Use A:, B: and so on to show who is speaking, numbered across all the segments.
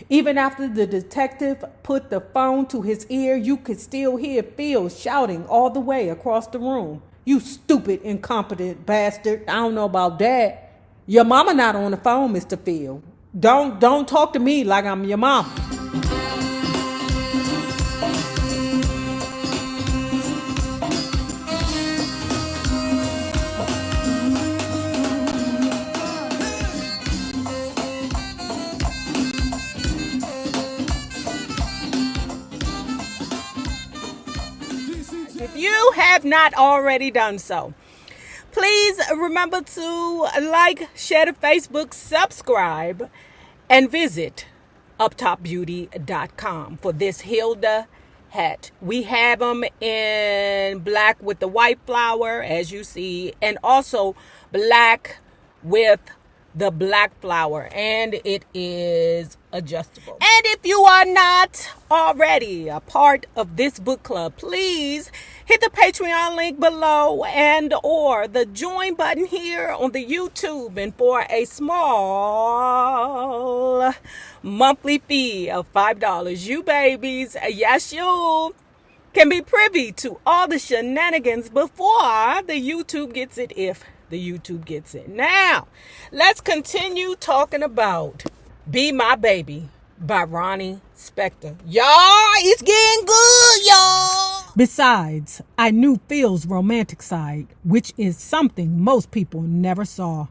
A: Even after the detective put the phone to his ear, you could still hear Phil shouting all the way across the room. "You stupid, incompetent bastard." "I don't know about that. Your mama not on the phone, Mr. Phil. Don't talk to me like I'm your mama." If you have not already done so, please remember to like, share the Facebook, subscribe, and visit uptopbeauty.com for this Hilda hat. We have them in black with the white flower, as you see, and also black with the black flower, and it is adjustable. And if you are not already a part of this book club, please hit the Patreon link below and or the join button here on the YouTube, and for a small monthly fee of $5, you babies, yes you, can be privy to all the shenanigans before the YouTube gets it, if the YouTube gets it. Now, let's continue talking about Be My Baby by Ronnie Spector. Y'all, it's getting good, y'all. Besides, I knew Phil's romantic side, which is something most people never saw.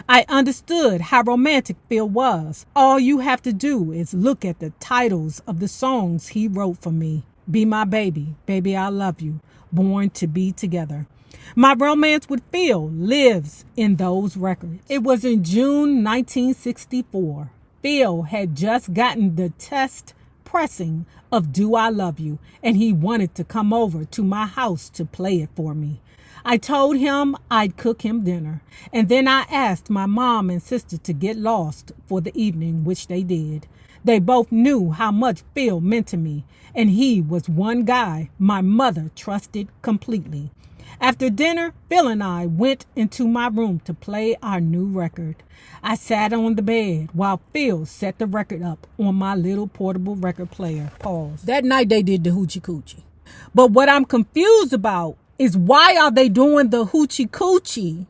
A: I understood how romantic Phil was. All you have to do is look at the titles of the songs he wrote for me. Be My Baby, Baby I Love You, Born to Be Together. My romance with Phil lives in those records. It was in June 1964. Phil had just gotten the test pressing of Do I Love You, and he wanted to come over to my house to play it for me. I told him I'd cook him dinner, and then I asked my mom and sister to get lost for the evening, which they did. They both knew how much Phil meant to me, and he was one guy my mother trusted completely. After dinner, Phil and I went into my room to play our new record. I sat on the bed while Phil set the record up on my little portable record player. Pause. That night they did the hoochie coochie. But what I'm confused about is, why are they doing the hoochie coochie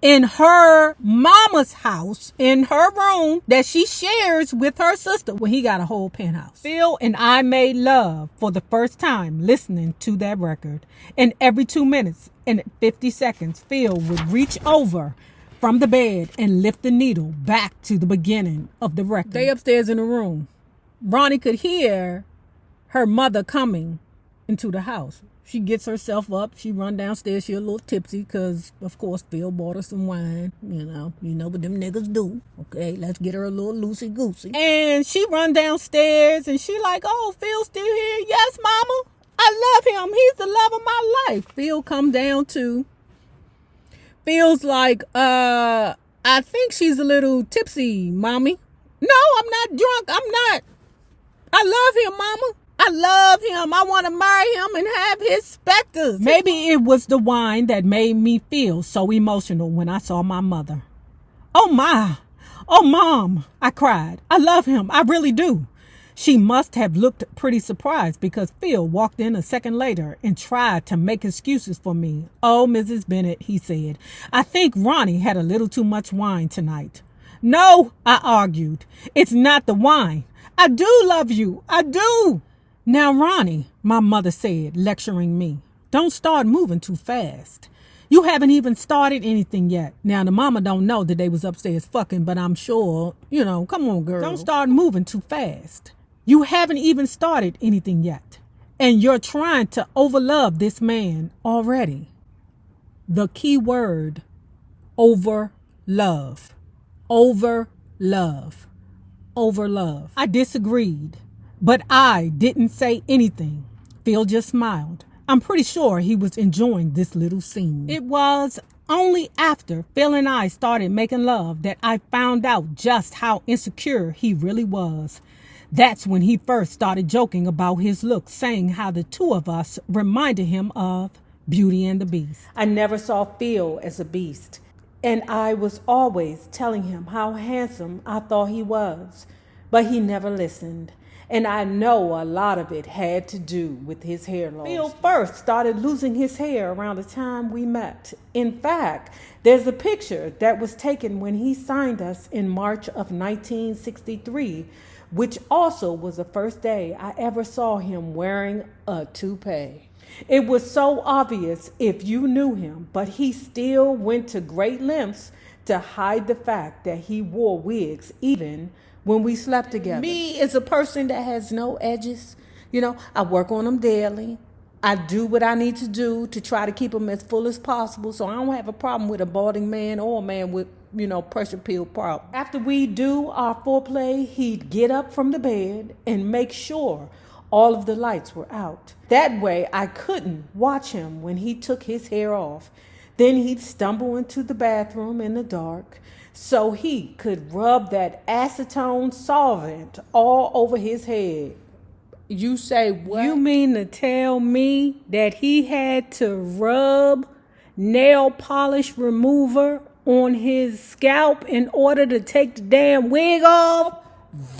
A: in her mama's house, in her room that she shares with her sister, when he got a whole penthouse? Phil and I made love for the first time listening to that record. And every 2 minutes and 50 seconds, Phil would reach over from the bed and lift the needle back to the beginning of the record. They upstairs in the room. Ronnie could hear her mother coming into the house. She gets herself up. She run downstairs. She a little tipsy because, of course, Phil bought her some wine. You know what them niggas do. Okay, let's get her a little loosey-goosey. And she run downstairs and she like, "Oh, Phil's still here?" "Yes, mama. I love him. He's the love of my life." Phil come down too. Phil's like, I think she's a little tipsy, mommy." "No, I'm not drunk. I'm not. I love him, mama. I love him. I want to marry him and have his specters." Maybe it was the wine that made me feel so emotional when I saw my mother. "Oh, my. Oh, Mom," I cried. "I love him. I really do." She must have looked pretty surprised because Phil walked in a second later and tried to make excuses for me. "Oh, Mrs. Bennett," he said, "I think Ronnie had a little too much wine tonight." "No," I argued. "It's not the wine. I do love you. I do." "Now, Ronnie," my mother said, lecturing me, "don't start moving too fast. You haven't even started anything yet." Now, the mama don't know that they was upstairs fucking, but I'm sure, come on, girl. "Don't start moving too fast. You haven't even started anything yet. And you're trying to overlove this man already." The key word, overlove. Overlove. Overlove. I disagreed. But I didn't say anything. Phil just smiled. I'm pretty sure he was enjoying this little scene. It was only after Phil and I started making love that I found out just how insecure he really was. That's when he first started joking about his looks, saying how the two of us reminded him of Beauty and the Beast. I never saw Phil as a beast, and I was always telling him how handsome I thought he was. But he never listened. And I know a lot of it had to do with his hair loss. Phil first started losing his hair around the time we met. In fact, there's a picture that was taken when he signed us in March of 1963, which also was the first day I ever saw him wearing a toupee. It was so obvious if you knew him, but he still went to great lengths to hide the fact that he wore wigs even when we slept together. Me is a person that has no edges. You know, I work on them daily. I do what I need to do to try to keep them as full as possible. So I don't have a problem with a balding man or a man with, pressure pill problem. After we do our foreplay, he'd get up from the bed and make sure all of the lights were out. That way I couldn't watch him when he took his hair off. Then he'd stumble into the bathroom in the dark so he could rub that acetone solvent all over his head. You say what? You mean to tell me that he had to rub nail polish remover on his scalp in order to take the damn wig off?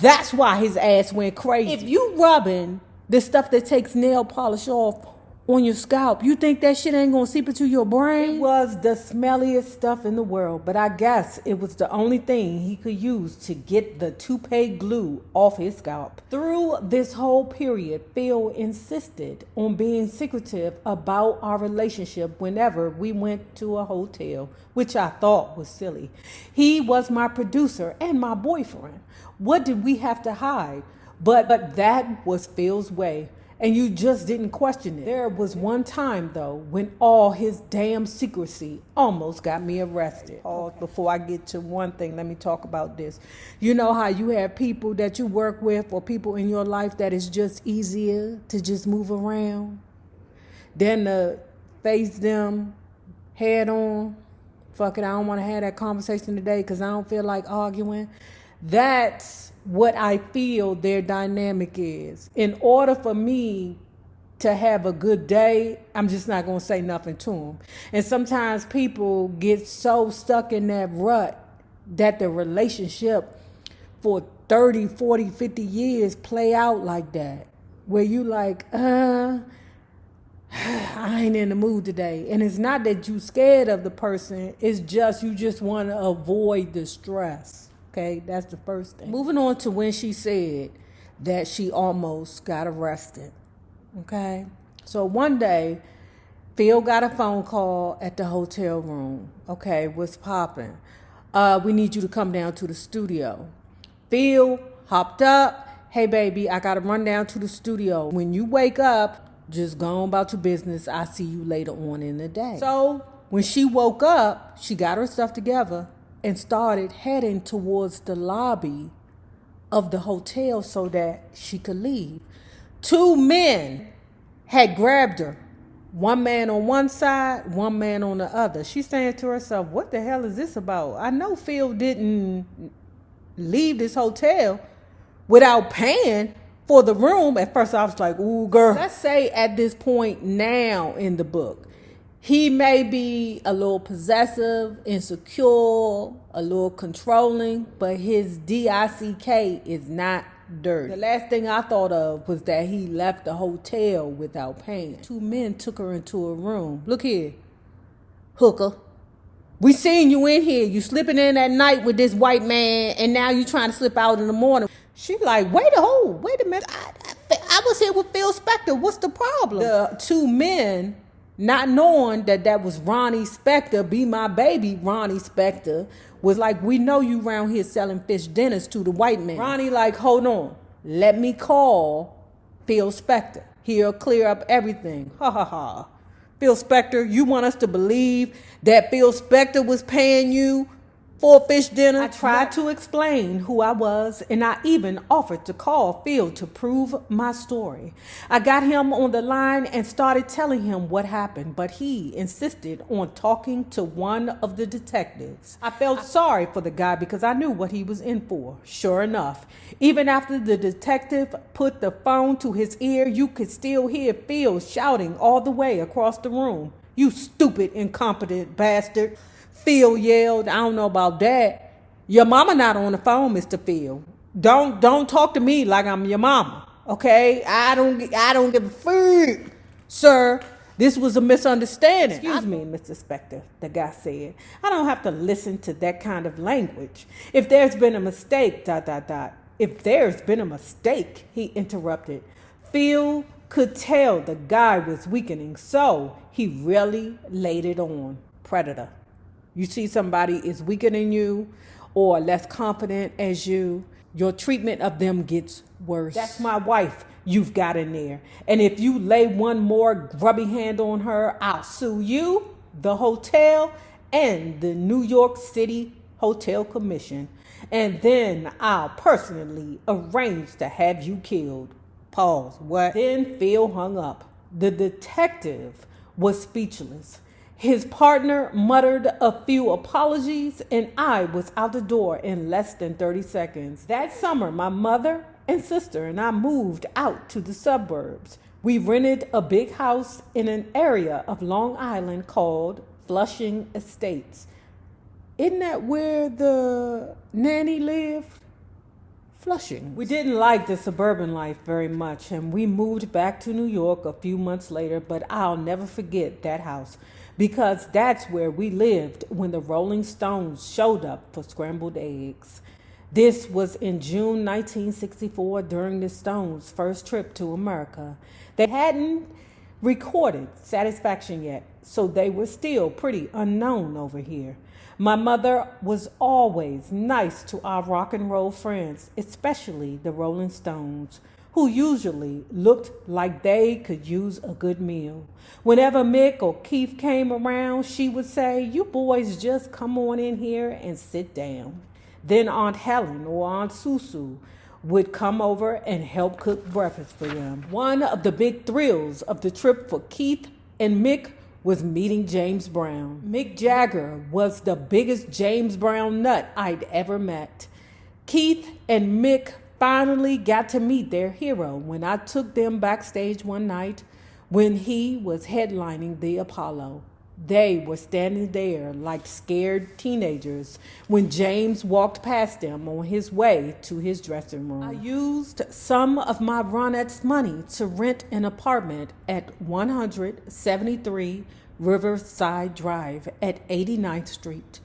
A: That's why his ass went crazy. If you rubbing the stuff that takes nail polish off on your scalp, you think that shit ain't gonna seep into your brain? It was the smelliest stuff in the world, but I guess it was the only thing he could use to get the toupee glue off his scalp. Through this whole period, Phil insisted on being secretive about our relationship whenever we went to a hotel, which I thought was silly. He was my producer and my boyfriend. What did we have to hide? But that was Phil's way. And you just didn't question it. There was one time, though, when all his damn secrecy almost got me arrested. Before I get to one thing, let me talk about this. You know how you have people that you work with or people in your life that is just easier to just move around than to face them head on? Fuck it, I don't want to have that conversation today because I don't feel like arguing. That's what I feel their dynamic is. In order for me to have a good day, I'm just not going to say nothing to them. And sometimes people get so stuck in that rut that the relationship for 30, 40, 50 years play out like that. Where you like, I ain't in the mood today. And it's not that you scared of the person. It's just you just want to avoid the stress. Okay, that's the first thing. Moving on to when she said that she almost got arrested. Okay, so one day, Phil got a phone call at the hotel room. Okay, what's popping? We need you to come down to the studio. Phil hopped up. Hey, baby, I got to run down to the studio. When you wake up, just go on about your business. I'll see you later on in the day. So when she woke up, she got her stuff together and started heading towards the lobby of the hotel so that she could leave. Two men had grabbed her. One man on one side, one man on the other. She's saying to herself, what the hell is this about? I know Phil didn't leave this hotel without paying for the room. At first I was like, ooh, girl. Let's say at this point now in the book, he may be a little possessive, insecure, a little controlling, but his DICK is not dirty. The last thing I thought of was that he left the hotel without paying. Two men took her into a room. Look here, hooker. We seen you in here. You slipping in at night with this white man, and now you trying to slip out in the morning. She like, wait a minute. I was here with Phil Spector. What's the problem? The two men, not knowing that was Ronnie Spector, be my baby Ronnie Spector, was like, we know you around here selling fish dinners to the white man. Ronnie like, hold on, let me call Phil Spector. He'll clear up everything. Ha ha ha. Phil Spector, you want us to believe that Phil Spector was paying you for a fish dinner? I tried to explain who I was, and I even offered to call Phil to prove my story. I got him on the line and started telling him what happened, but he insisted on talking to one of the detectives. I felt sorry for the guy because I knew what he was in for. Sure enough, even after the detective put the phone to his ear, you could still hear Phil shouting all the way across the room. You stupid, incompetent bastard. Phil yelled, I don't know about that. Your mama not on the phone, Mr. Phil. Don't talk to me like I'm your mama. Okay? I don't give a fuck. Sir, this was a misunderstanding. Excuse me, Mr. Spector, the guy said. I don't have to listen to that kind of language. If there's been a mistake, ... If there's been a mistake, he interrupted. Phil could tell the guy was weakening, so he really laid it on. Predator. You see somebody is weaker than you or less confident as you, your treatment of them gets worse. That's my wife you've got in there. And if you lay one more grubby hand on her, I'll sue you, the hotel, and the New York City Hotel Commission. And then I'll personally arrange to have you killed. Pause. What? Then Phil hung up. The detective was speechless. His partner muttered a few apologies, and I was out the door in less than 30 seconds. That summer, my mother and sister and I moved out to the suburbs. We rented a big house in an area of Long Island called Flushing Estates. Isn't that where the nanny lived? Flushing. We didn't like the suburban life very much, and we moved back to New York a few months later, but I'll never forget that house because that's where we lived when the Rolling Stones showed up for scrambled eggs. This was in June 1964 during the Stones' first trip to America. They hadn't recorded Satisfaction yet, so they were still pretty unknown over here. My mother was always nice to our rock and roll friends, especially the Rolling Stones, who usually looked like they could use a good meal. Whenever Mick or Keith came around, she would say, "You boys just come on in here and sit down." Then Aunt Helen or Aunt Susu would come over and help cook breakfast for them. One of the big thrills of the trip for Keith and Mick was meeting James Brown. Mick Jagger was the biggest James Brown nut I'd ever met. Keith and Mick finally got to meet their hero when I took them backstage one night when he was headlining the Apollo. They were standing there like scared teenagers when James walked past them on his way to his dressing room. I used some of my Ronettes money to rent an apartment at 173 Riverside Drive at 89th Street.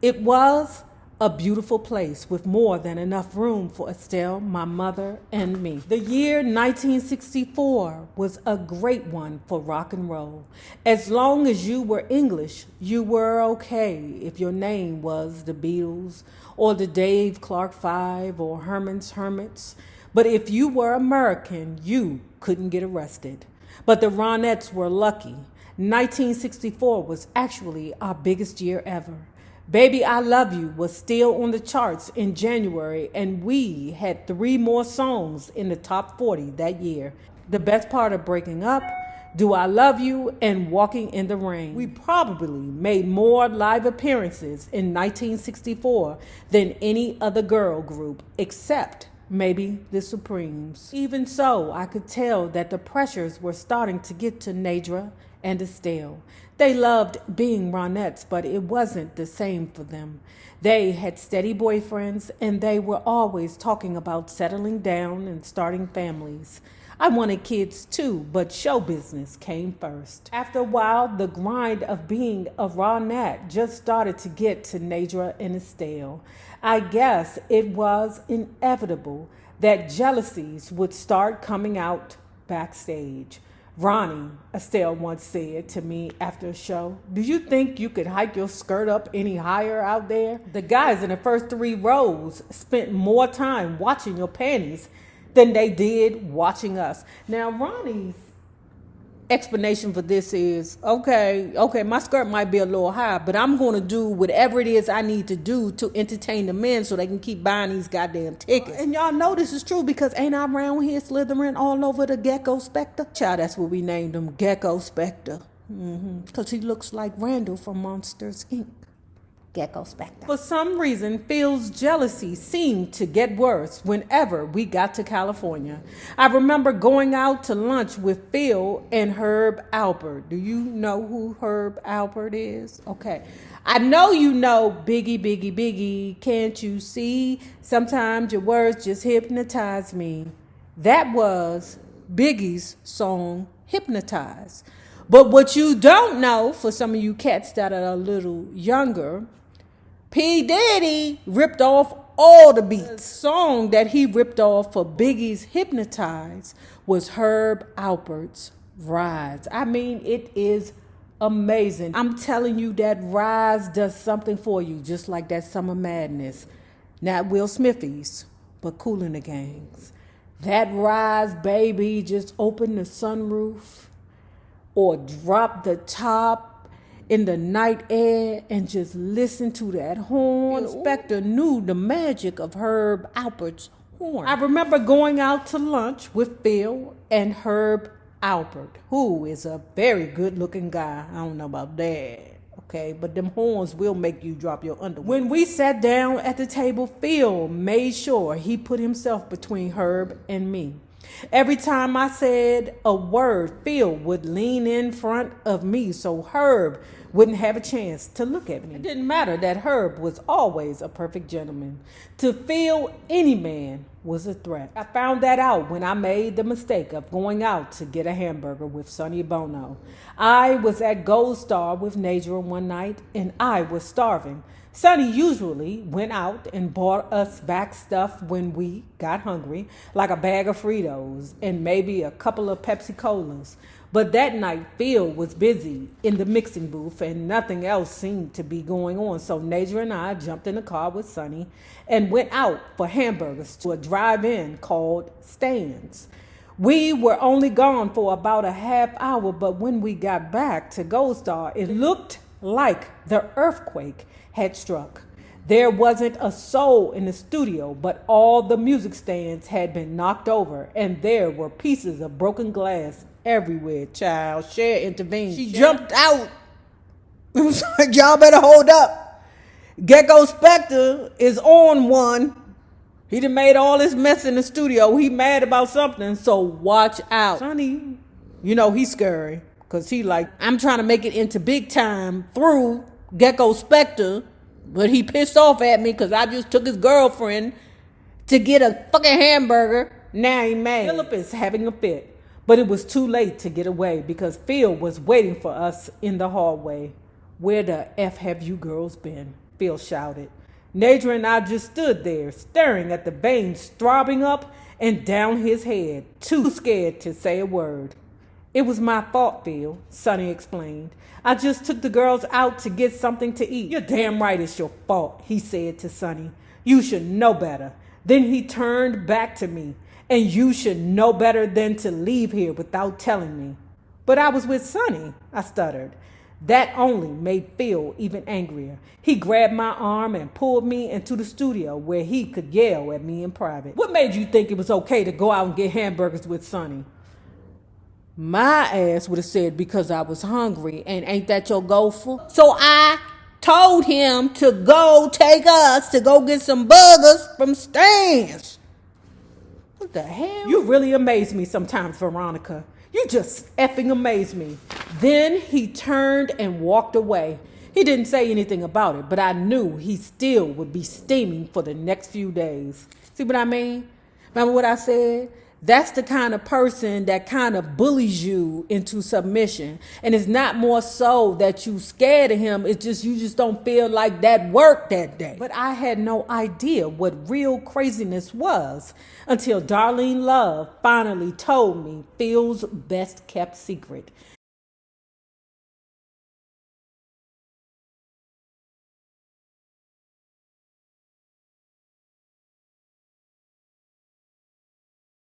A: It was a beautiful place with more than enough room for Estelle, my mother, and me. The year 1964 was a great one for rock and roll. As long as you were English, you were okay if your name was the Beatles or the Dave Clark Five or Herman's Hermits. But if you were American, you couldn't get arrested. But the Ronettes were lucky. 1964 was actually our biggest year ever. Baby, I Love You was still on the charts in January, and we had 3 more songs in the top 40 that year. The best part of breaking up, Do I Love You, and Walking in the Rain. We probably made more live appearances in 1964 than any other girl group, except maybe the Supremes. Even so, I could tell that the pressures were starting to get to Nadra and Estelle. They loved being Ronettes, but it wasn't the same for them. They had steady boyfriends, and they were always talking about settling down and starting families. I wanted kids too, but show business came first. After a while, the grind of being a Ronette just started to get to Nadra and Estelle. I guess it was inevitable that jealousies would start coming out backstage. Ronnie, Estelle once said to me after a show, "Do you think you could hike your skirt up any higher out there? The guys in the first 3 rows spent more time watching your panties than they did watching us." Now, Ronnie's explanation for this is, okay, my skirt might be a little high, but I'm going to do whatever it is I need to do to entertain the men so they can keep buying these goddamn tickets. And y'all know this is true because ain't I around here slithering all over the Gecko Spector? Child, that's what we named him, Gecko Spector. Because he looks like Randall from Monsters, Inc.
B: Gecko Spector.
A: For some reason, Phil's jealousy seemed to get worse whenever we got to California. I remember going out to lunch with Phil and Herb Alpert. Do you know who Herb Alpert is? Okay. I know you know Biggie, Biggie, Biggie. Can't you see? Sometimes your words just hypnotize me. That was Biggie's song, Hypnotize. But what you don't know, for some of you cats that are a little younger, P. Diddy ripped off all the beats. The song that he ripped off for Biggie's Hypnotize was Herb Alpert's Rise. I mean, it is amazing. I'm telling you that Rise does something for you, just like that Summer Madness. Not Will Smithy's, but Kool and the Gang's. That Rise, baby, just open the sunroof or drop the top in the night air and just listen to that horn. Spector knew the magic of Herb Alpert's horn. I remember going out to lunch with Phil and Herb Alpert, who is a very good-looking guy. I don't know about that, okay? But them horns will make you drop your underwear. When we sat down at the table, Phil made sure he put himself between Herb and me. Every time I said a word, Phil would lean in front of me so Herb wouldn't have a chance to look at me. It didn't matter that Herb was always a perfect gentleman. To Phil, any man was a threat. I found that out when I made the mistake of going out to get a hamburger with Sonny Bono. I was at Gold Star with Nadra one night and I was starving. Sonny usually went out and bought us back stuff when we got hungry, like a bag of Fritos and maybe a couple of Pepsi Colas. But that night, Phil was busy in the mixing booth and nothing else seemed to be going on. So Nadra and I jumped in the car with Sonny and went out for hamburgers to a drive-in called Stan's. We were only gone for about a half hour, but when we got back to Gold Star, it looked like the earthquake had struck. There wasn't a soul in the studio, but all the music stands had been knocked over, and there were pieces of broken glass everywhere. Child, Cher intervened. She jumped out. It was like, y'all better hold up. Gecko Spector is on one. He done made all this mess in the studio. He mad about something, so watch out. Sonny, you know he's scary, because he like, I'm trying to make it into big time through Gecko Spector, but he pissed off at me because I just took his girlfriend to get a fucking hamburger. Now he mad. Philip is having a fit, but it was too late to get away because Phil was waiting for us in the hallway. Where the F have you girls been? Phil shouted. Nadra and I just stood there, staring at the veins throbbing up and down his head, too scared to say a word. It was my fault, Phil, Sonny explained. I just took the girls out to get something to eat. You're damn right it's your fault, he said to Sonny. You should know better. Then he turned back to me. And you should know better than to leave here without telling me. But I was with Sonny, I stuttered. That only made Phil even angrier. He grabbed my arm and pulled me into the studio where he could yell at me in private. What made you think it was okay to go out and get hamburgers with Sonny? My ass would have said because I was hungry, and ain't that your gopher? So I told him to go take us to go get some burgers from Stan's. What the hell? You really amaze me sometimes, Veronica. You just effing amaze me. Then he turned and walked away. He didn't say anything about it, but I knew he still would be steaming for the next few days. See what I mean? Remember what I said? That's the kind of person that kind of bullies you into submission. And it's not more so that you scared of him. It's just you just don't feel like that worked that day. But I had no idea what real craziness was until Darlene Love finally told me Phil's best kept secret.